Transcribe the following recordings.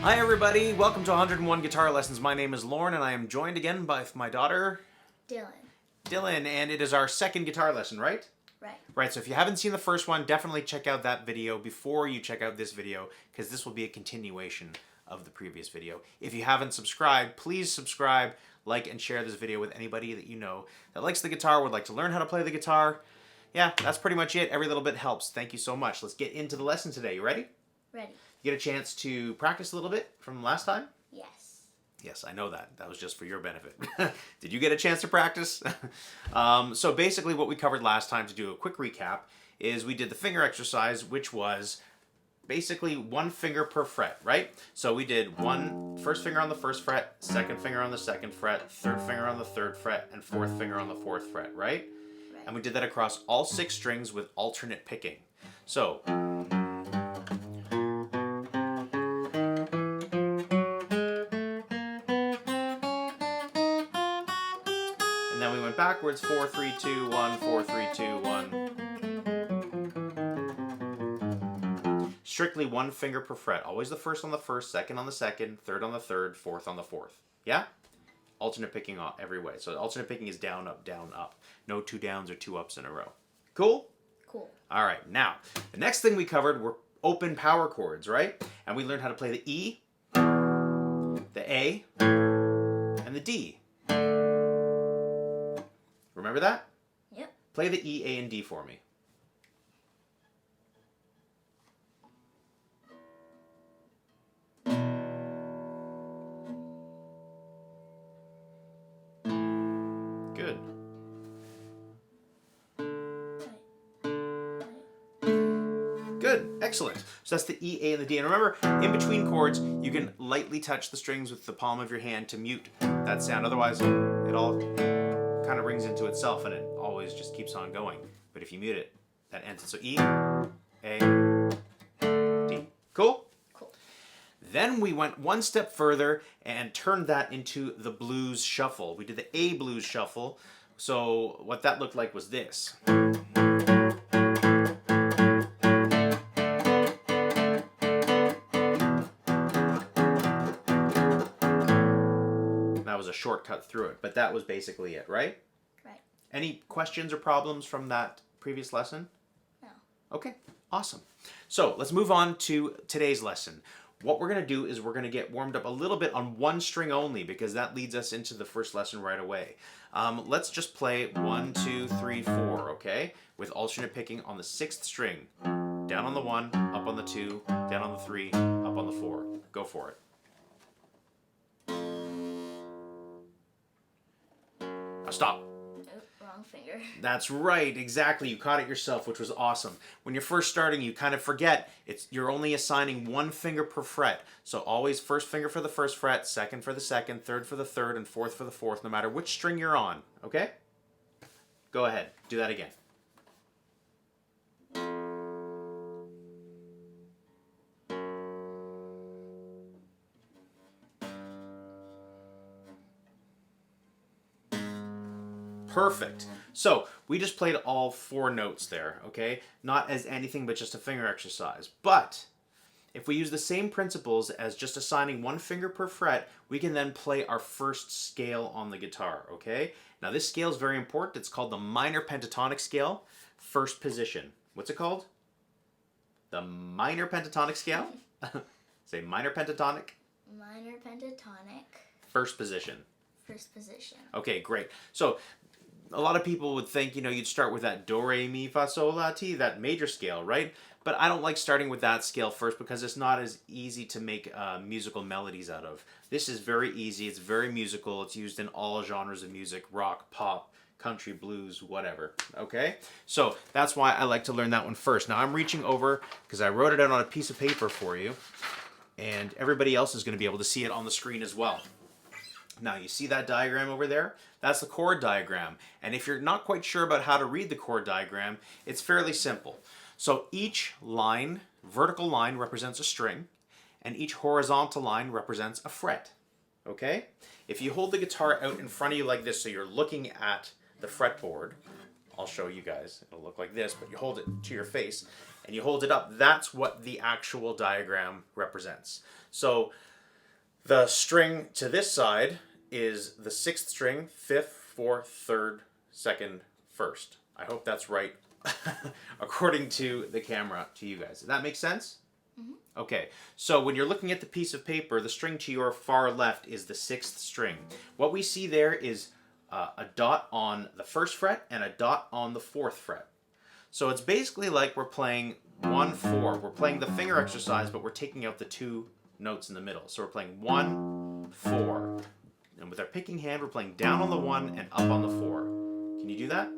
Hi everybody, welcome to 101 Guitar Lessons. My name is Lauren and I am joined again by my daughter Dylan, and it is our second guitar lesson, right? Right, so if you haven't seen the first one, definitely check out that video before you check out this video, because this will be a continuation of the previous video. If you haven't subscribed, please subscribe, like, and share this video with anybody that you know that likes the guitar, would like to learn how to play the guitar. Yeah, that's pretty much it. Every little bit helps. Thank you so much. Let's get into the lesson today. You ready? Ready. You get a chance to practice a little bit from last time? Yes. Yes, I know that. That was just for your benefit. Did you get a chance to practice? So basically what we covered last time, to do a quick recap, is we did the finger exercise, which was basically one finger per fret, right? So we did first finger on the first fret, second finger on the second fret, third finger on the third fret, and fourth finger on the fourth fret, right? And we did that across all 6 strings with alternate picking. So and then we went backwards, 4, 3, 2, 1, 4, 3, 2, 1. Strictly one finger per fret. Always the first on the first, second on the second, third on the third, fourth on the fourth. Yeah? Alternate picking every way. So alternate picking is down, up, down, up. No 2 downs or 2 ups in a row. Cool? Cool. All right, now, the next thing we covered were open power chords, right? And we learned how to play the E, the A, and the D. Remember that? Yep. Play the E, A, and D for me. Good. Good. Excellent. So that's the E, A, and the D. And remember, in between chords, you can lightly touch the strings with the palm of your hand to mute that sound. Otherwise, it all kind of rings into itself and it always just keeps on going. But if you mute it, that ends it. So E, A, D. Cool? Cool. Then we went one step further and turned that into the blues shuffle. We did the A blues shuffle. So what that looked like was this. That was a shortcut through it, but that was basically it, right? Right. Any questions or problems from that previous lesson? No. Okay, awesome. So let's move on to today's lesson. What we're going to do is we're going to get warmed up a little bit on one string only, because that leads us into the first lesson right away. Let's just play 1, 2, 3, 4, okay? With alternate picking on the 6th string. Down on the 1, up on the 2, down on the 3, up on the 4. Go for it. Now stop. Wrong finger. That's right, exactly. You caught it yourself, which was awesome. When you're first starting, you kind of forget you're only assigning one finger per fret. So always first finger for the first fret, second for the second, third for the third, and fourth for the fourth, no matter which string you're on. Okay? Go ahead. Do that again. Perfect. So we just played all 4 notes there, okay? Not as anything but just a finger exercise. But if we use the same principles as just assigning one finger per fret, we can then play our first scale on the guitar, okay? Now this scale is very important. It's called the Minor Pentatonic Scale, first position. What's it called? The Minor Pentatonic Scale? Say Minor Pentatonic. Minor pentatonic. First position. First position. Okay, great. So a lot of people would think, you'd start with that do, re, mi, fa, sol, la, ti, that major scale, right? But I don't like starting with that scale first because it's not as easy to make musical melodies out of. This is very easy. It's very musical. It's used in all genres of music, rock, pop, country, blues, whatever, okay? So that's why I like to learn that one first. Now I'm reaching over because I wrote it out on a piece of paper for you, and everybody else is going to be able to see it on the screen as well. Now, you see that diagram over there? That's the chord diagram. And if you're not quite sure about how to read the chord diagram, it's fairly simple. So each line, vertical line, represents a string, and each horizontal line represents a fret. Okay? If you hold the guitar out in front of you like this, so you're looking at the fretboard, I'll show you guys. It'll look like this, but you hold it to your face, and you hold it up. That's what the actual diagram represents. So The string to this side is the 6th string, 5th, 4th, 3rd, 2nd, 1st. I hope that's right according to the camera to you guys. Does that make sense? Mm-hmm. Okay, so when you're looking at the piece of paper, the string to your far left is the 6th string. What we see there is a dot on the 1st fret and a dot on the 4th fret. So it's basically like we're playing 1-4. We're playing the finger exercise, but we're taking out the 2 notes in the middle. So we're playing 1-4. And with our picking hand, we're playing down on the 1 and up on the 4. Can you do that?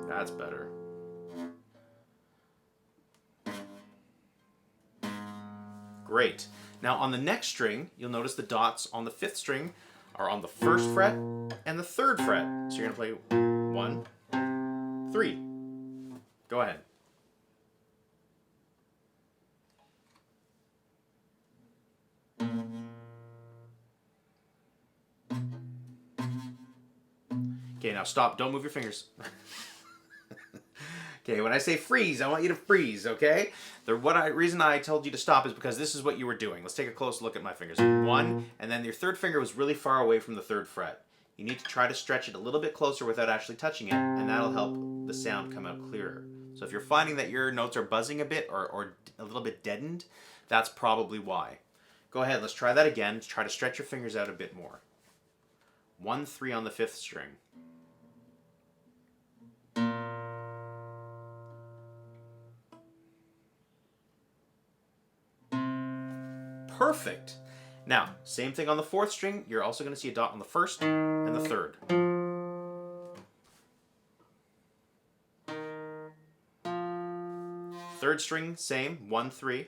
That's better. Great. Now on the next string, you'll notice the dots on the 5th string are on the 1st fret and the 3rd fret. So you're going to play 1, 3. Go ahead. Okay, now stop. Don't move your fingers. Okay, when I say freeze, I want you to freeze, okay? The reason I told you to stop is because this is what you were doing. Let's take a close look at my fingers. 1, and then your 3rd finger was really far away from the 3rd fret. You need to try to stretch it a little bit closer without actually touching it, and that'll help the sound come out clearer. So if you're finding that your notes are buzzing a bit or a little bit deadened, that's probably why. Go ahead, let's try that again. Try to stretch your fingers out a bit more. 1, 3 on the 5th string. Perfect. Now, same thing on the 4th string. You're also going to see a dot on the 1st and the 3rd. 3rd string, same. 1, 3.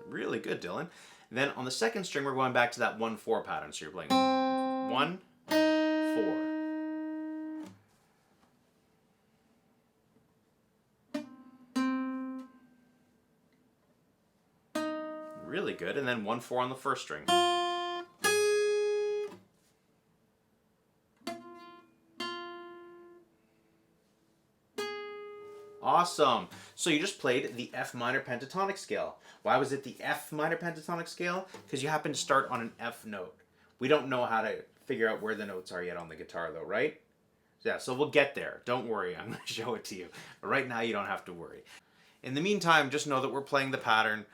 Really good, Dylan. Then on the 2nd string, we're going back to that 1-4 pattern. So you're playing 1, 4. Really good. And then 1-4 on the 1st string. Awesome. So you just played the F minor pentatonic scale. Why was it the F minor pentatonic scale? Because you happen to start on an F note. We don't know how to figure out where the notes are yet on the guitar though, right? Yeah, so we'll get there. Don't worry, I'm going to show it to you. But right now you don't have to worry. In the meantime, just know that we're playing the pattern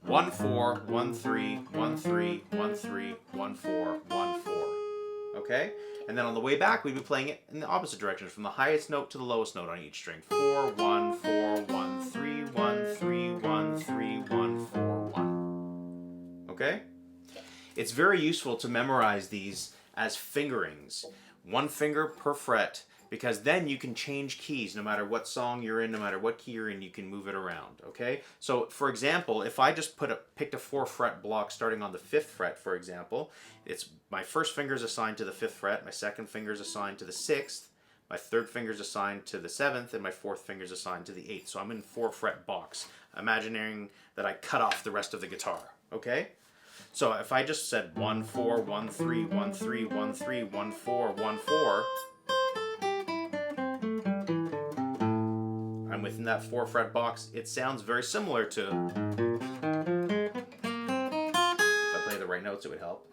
1-4, 1-3, 1-3, 1-3, 1-4, 1-4. Okay? And then on the way back, we'd be playing it in the opposite direction, from the highest note to the lowest note on each string. 4, 1, 4, 1, 3, 1, 3, 1, 3, 1, 4, 1. Okay? It's very useful to memorize these as fingerings. 1 finger per fret, because then you can change keys no matter what song you're in, no matter what key you're in, you can move it around, okay? So, for example, if I just picked a 4-fret block starting on the 5th fret, for example, it's my 1st finger is assigned to the 5th fret, my 2nd finger is assigned to the 6th, my 3rd finger is assigned to the 7th, and my 4th finger is assigned to the 8th. So I'm in 4-fret box, imagining that I cut off the rest of the guitar, okay? So if I just said 1-4, 1-3, 1-3, 1-3, 1-4, 1-4, I'm within that 4-fret box. It sounds very similar to, if I play the right notes, it would help.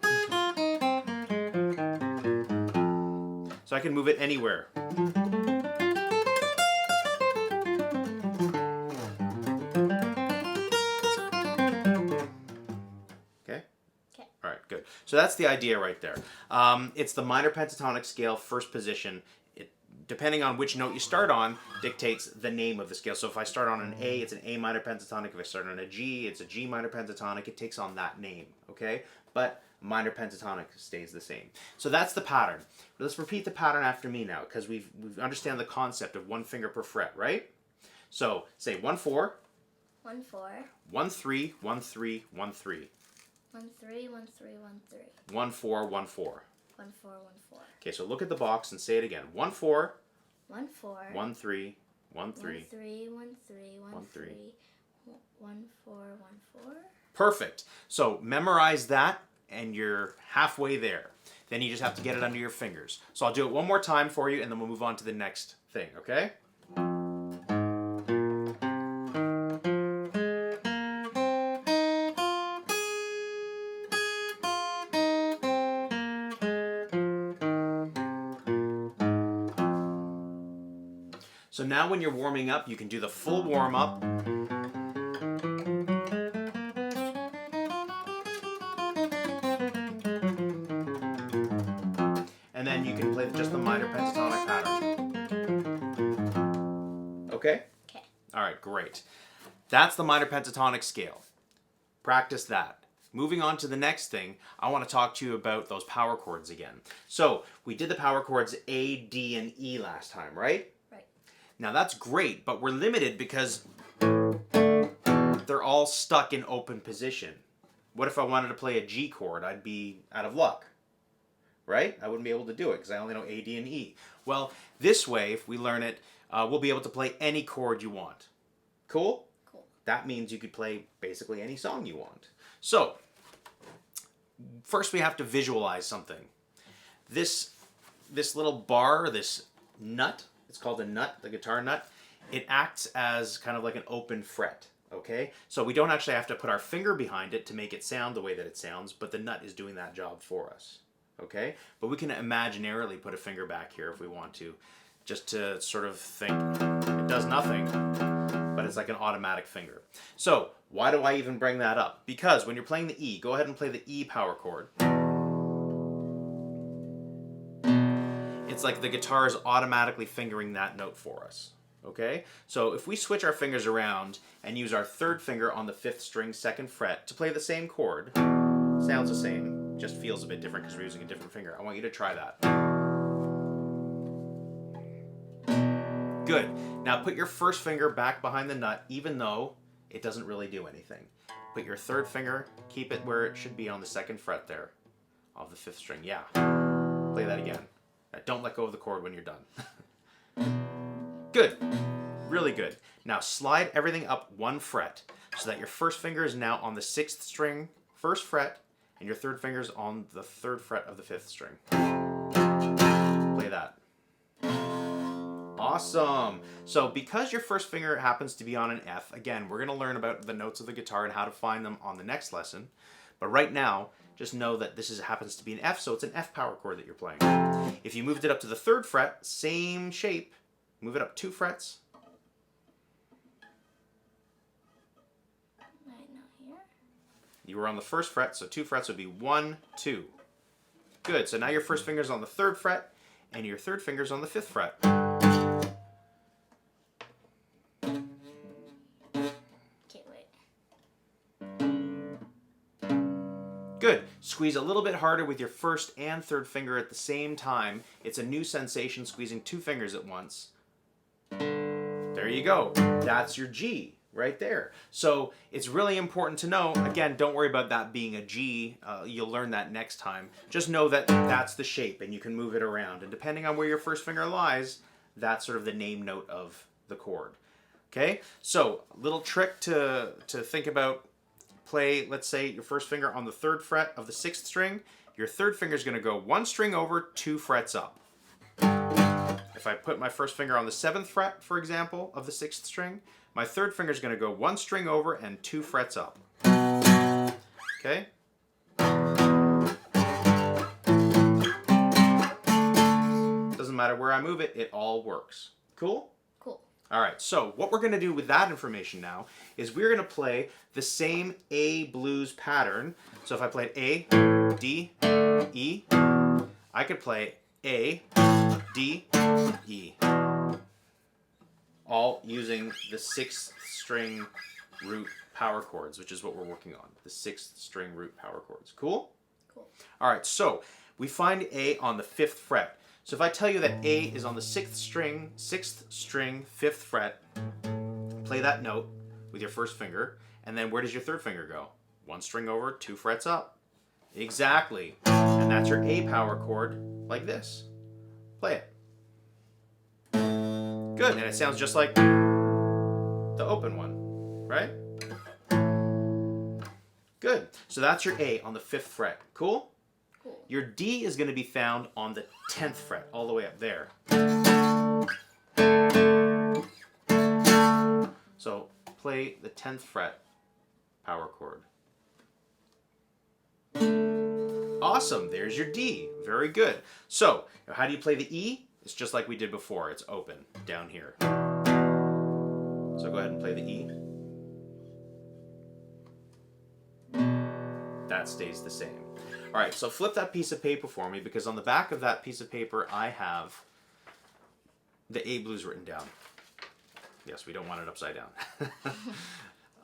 So I can move it anywhere. All right, good. So that's the idea right there. It's the minor pentatonic scale, 1st position. Depending on which note you start on, dictates the name of the scale. So if I start on an A, it's an A minor pentatonic. If I start on a G, it's a G minor pentatonic. It takes on that name, okay? But minor pentatonic stays the same. So that's the pattern. Let's repeat the pattern after me now, because we understand the concept of 1 finger per fret, right? So say 1-4, 1-4, 1-3, 1-3, 1-3. 1-3, 1-3, 1-3. 1-4, 1-4. 1-4, 1-4. Okay, so look at the box and say it again. 1-4, 1-4. 1-3, 1-3, 1-3, 1-3, 1-3. 1, 4, 1, 4. Perfect. So memorize that and you're halfway there. Then you just have to get it under your fingers. So I'll do it one more time for you and then we'll move on to the next thing, okay? So now when you're warming up, you can do the full warm up. And then you can play just the minor pentatonic pattern. Okay? Okay. All right, great. That's the minor pentatonic scale. Practice that. Moving on to the next thing, I want to talk to you about those power chords again. So we did the power chords A, D, and E last time, right? Right. Now that's great, but we're limited because they're all stuck in open position. What if I wanted to play a G chord? I'd be out of luck, right? I wouldn't be able to do it because I only know A, D, and E. Well, this way, if we learn it, we'll be able to play any chord you want. Cool? Cool. That means you could play basically any song you want. So, first we have to visualize something. This little bar, this nut, it's called a nut, the guitar nut, it acts as kind of like an open fret, okay? So we don't actually have to put our finger behind it to make it sound the way that it sounds, but the nut is doing that job for us, okay? But we can imaginarily put a finger back here if we want to, just to sort of think it does nothing, but it's like an automatic finger. So why do I even bring that up? Because when you're playing the E, go ahead and play the E power chord. It's like the guitar is automatically fingering that note for us, okay? So if we switch our fingers around and use our third finger on the 5th string, 2nd fret to play the same chord, sounds the same, just feels a bit different because we're using a different finger. I want you to try that. Good. Now put your first finger back behind the nut, even though it doesn't really do anything. Put your third finger, keep it where it should be on the 2nd fret there of the 5th string. Yeah. Play that again. Now, don't let go of the chord when you're done. Good. Really good. Now slide everything up 1 fret so that your first finger is now on the 6th string, 1st fret, and your third finger is on the 3rd fret of the 5th string. Play that. Awesome. So because your first finger happens to be on an F, again, we're going to learn about the notes of the guitar and how to find them on the next lesson. But right now, just know that this happens to be an F, so it's an F power chord that you're playing. If you moved it up to the 3rd fret, same shape, move it up 2 frets. Right now here. You were on the 1st fret, so 2 frets would be 1, 2. Good, so now your first finger's on the 3rd fret, and your 3rd finger's on the 5th fret. Good. Squeeze a little bit harder with your 1st and 3rd finger at the same time. It's a new sensation, squeezing 2 fingers at once. There you go. That's your G right there. So it's really important to know, again, don't worry about that being a G. You'll learn that next time. Just know that that's the shape and you can move it around. And depending on where your first finger lies, that's sort of the name note of the chord. Okay? So little trick to think about. Play, let's say, your first finger on the 3rd fret of the 6th string. Your 3rd finger is going to go 1 string over, 2 frets up. If I put my first finger on the 7th fret, for example, of the 6th string, my 3rd finger is going to go 1 string over and 2 frets up. Okay? Doesn't matter where I move it, it all works. Cool? Cool. All right, so what we're going to do with that information now is we're going to play the same A blues pattern. So if I played A, D, E, I could play A, D, E, all using the 6th string root power chords, which is what we're working on, the 6th string root power chords. Cool? Cool. All right, so we find A on the 5th fret. So if I tell you that A is on the 6th string, 5th fret, play that note with your first finger, and then where does your 3rd finger go? 1 string over, 2 frets up. Exactly. And that's your A power chord, like this. Play it. Good, and it sounds just like the open one, right? Good. So that's your A on the 5th fret. Cool? Cool. Your D is going to be found on the 10th fret, all the way up there. So play the 10th fret power chord. Awesome. There's your D. Very good. So how do you play the E? It's just like we did before. It's open down here. So go ahead and play the E. That stays the same. All right, so flip that piece of paper for me, because on the back of that piece of paper I have the A blues written down. Yes, we don't want it upside down.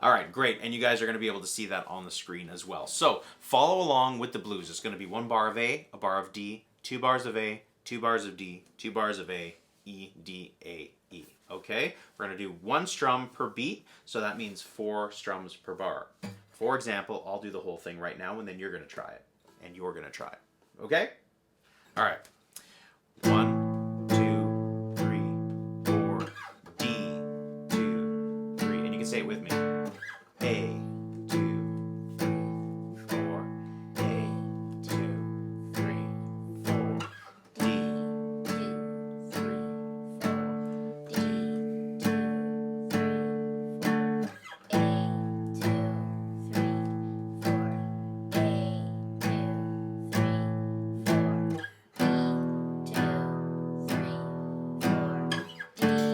All right, great. And you guys are going to be able to see that on the screen as well. So follow along with the blues. It's going to be 1 bar of A, a bar of D, 2 bars of A, 2 bars of D, 2 bars of A, E, D, A, E. Okay? We're going to do 1 strum per beat, so that means 4 strums per bar. For example, I'll do the whole thing right now, and then you're going to try it. And you're going to try it. Okay? All right. 1, 2, 3, 4, D, 2, 3. And you can say it with me. A, 2, 3, 4. A, 2, 3, 4. D, 2, 3, 4. D, 2, 3, 4. A, 2, 3, 4. A, 2, 3,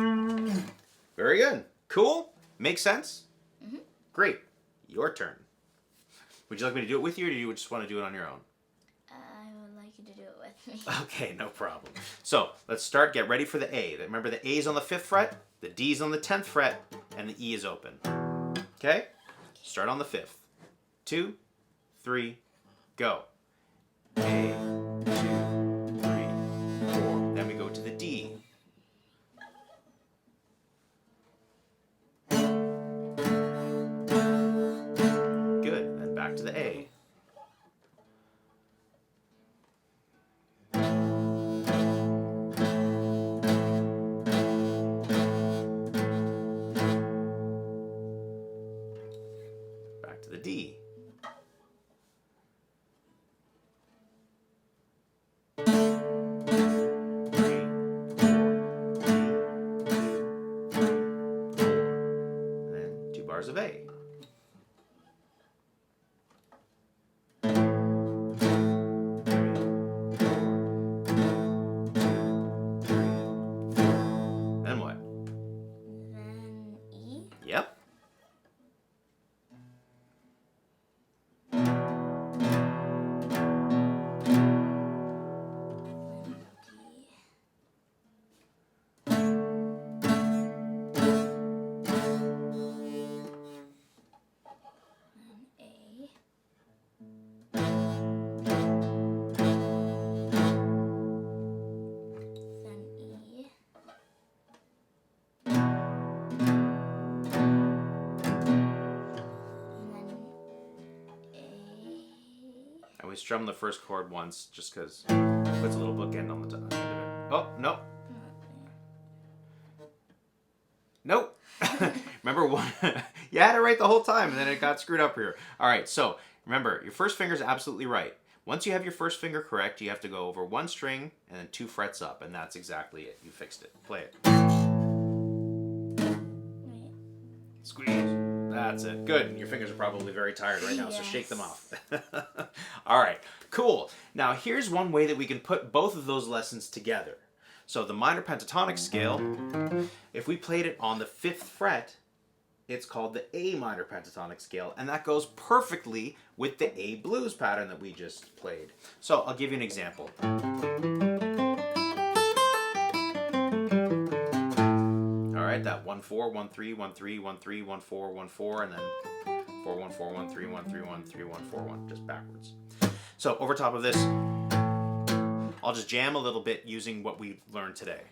4. Very good. Cool? Makes sense? Mm-hmm. Great. Your turn. Would you like me to do it with you, or do you just want to do it on your own? I would like you to do it with me. Okay, no problem. So let's start. Get ready for the A. Remember, the A is on the 5th fret, the D is on the 10th fret, and the E is open. Okay? Start on the 5th. 2, 3, go. A, 2, 3, 4. Then we go to the D. Good. Then back to the A. Back to the D. Of A. Then what? Then E. Yep. We strum the first chord once, just because it puts a little bookend on the end of it. Oh, no. Nope. Remember, you had it right the whole time, and then it got screwed up here. All right, so remember, your first finger is absolutely right. Once you have your first finger correct, you have to go over 1 string and then 2 frets up, and that's exactly it. You fixed it. Play it. Squeeze. That's it. Good. Your fingers are probably very tired right now, so shake them off. All right, cool. Now, here's one way that we can put both of those lessons together. So the minor pentatonic scale, if we played it on the 5th fret, it's called the A minor pentatonic scale, and that goes perfectly with the A blues pattern that we just played. So I'll give you an example. All right, that 1 4 1 3 1 3 1 3 1 4 1 4, and then 4 1 4 1 3 1 3 1 3 1 4 1, just backwards. So over top of this, I'll just jam a little bit using what we learned today.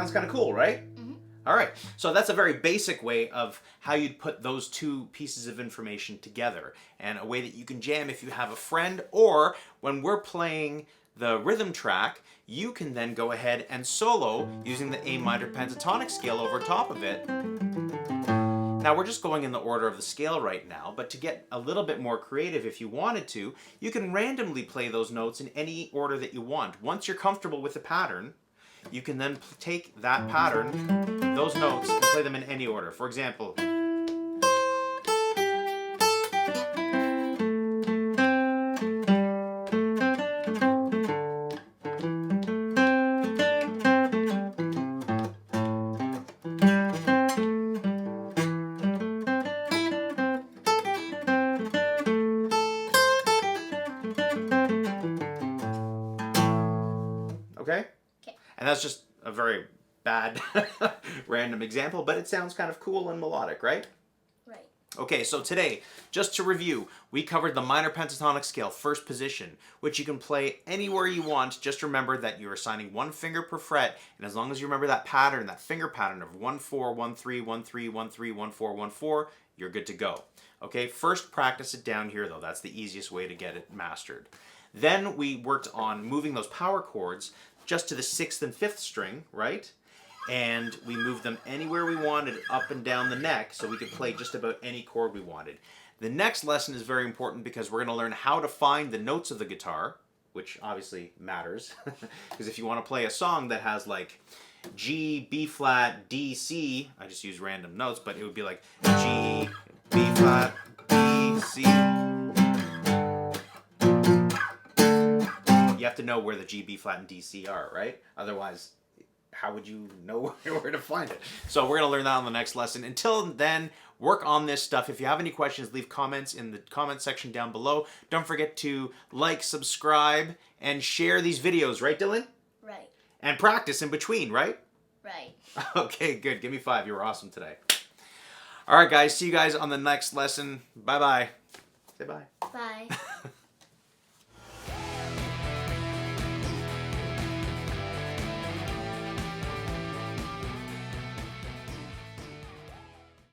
sounds kind of cool, right? Mm-hmm. All right, so that's a very basic way of how you'd put those two pieces of information together, and a way that you can jam if you have a friend, or when we're playing the rhythm track, you can then go ahead and solo using the A minor pentatonic scale over top of it. Now we're just going in the order of the scale right now, but to get a little bit more creative, if you wanted to, you can randomly play those notes in any order that you want. Once you're comfortable with the pattern, you can then take that pattern, those notes, and play them in any order. For example, okay? Okay. And that's just a very bad random example, but it sounds kind of cool and melodic, right? Right. Okay, so today, just to review, we covered the minor pentatonic scale, first position, which you can play anywhere you want. Just remember that you're assigning one finger per fret, and as long as you remember that pattern, that finger pattern of 1 4 1 3 1 3 1 3 1 4 1 4, you're good to go. Okay, first practice it down here though. That's the easiest way to get it mastered. Then we worked on moving those power chords just to the 6th and 5th string, right? And we moved them anywhere we wanted, up and down the neck, so we could play just about any chord we wanted. The next lesson is very important because we're going to learn how to find the notes of the guitar, which obviously matters. Because if you want to play a song that has like G, B flat, D, C, I just use random notes, but it would be like G, B flat, D, C. You have to know where the G, B flat, and D, C are, right? Otherwise, how would you know where to find it? So we're going to learn that on the next lesson. Until then, work on this stuff. If you have any questions, leave comments in the comment section down below. Don't forget to like, subscribe, and share these videos, right, Dylan? Right. And practice in between, right? Right. Okay, good. Give me 5. You were awesome today. All right, guys. See you guys on the next lesson. Bye-bye. Say bye. Bye.